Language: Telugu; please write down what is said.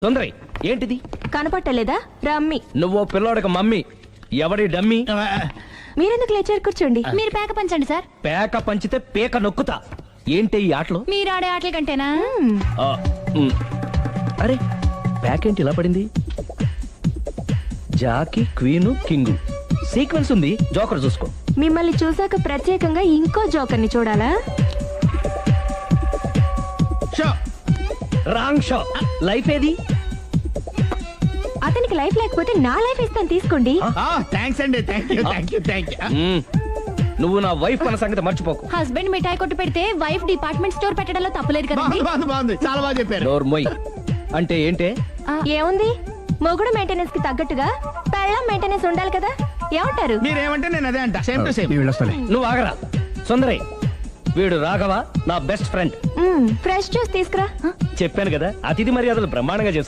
తొందరై ఏంటిది కనపట్టలేదా రమ్మి? నువ్వు పిల్లోడికి మమ్మీ ఎవడి డమ్మీ మీరెందుకు లేచారు? కూర్చోండి. మీరు పేక పంచండి సార్. పేక పంచితే పేక నొక్కుతా. ఏంటి ఈ ఆటలు? మీరు ఆడే ఆటల కంటేనా? ఆ, ఉమ్. అరే ప్యాక్ ఏంటి ఇలా పడింది? జాకీ క్వీను కింగు సీక్వెన్స్ ఉంది. జోకర్ చూసుకో. మిమ్మల్ని చూసాక ప్రత్యేకంగా ఇంకో జోకర్ని చూడాలా? Wrong show. లైఫ్ ఏది? అతనికి లైఫ్ లేకపోతే నా లైఫ్ ఇస్తాను, తీసుకోండి. థ్యాంక్స్ అండి. Thank you. ఉమ్. నువ్వు నా వైఫ్ అన్న సంగతి మర్చిపోకు. హస్బెండ్ మిఠాయి కొట్టు పెడితే వైఫ్ డిపార్ట్మెంట్ స్టోర్ పెట్టడంలో తప్పులేదు కదండి. బాగుంది, చాలా బాగా చెప్పారు. డోర్ మొయ్. అంటే ఏంటే? ఏముంది, మొగుడు మెయింటెనెన్స్ కి తగ్గట్టుగా పెళ్ళాం మెయింటెనెన్స్ ఉండాలి కదా. ఏమంటారు? మీరేమంటే నేను అదే అంట. Same to same. నువ్వు ఆగరా సుందరై. వీడు రాఘవ, నా బెస్ట్ ఫ్రెండ్. ఫ్రెష్ జ్యూస్ తీసుకురా. చెప్పాను కదా, అతిథి మర్యాదలు బ్రహ్మాండంగా చేస్తా.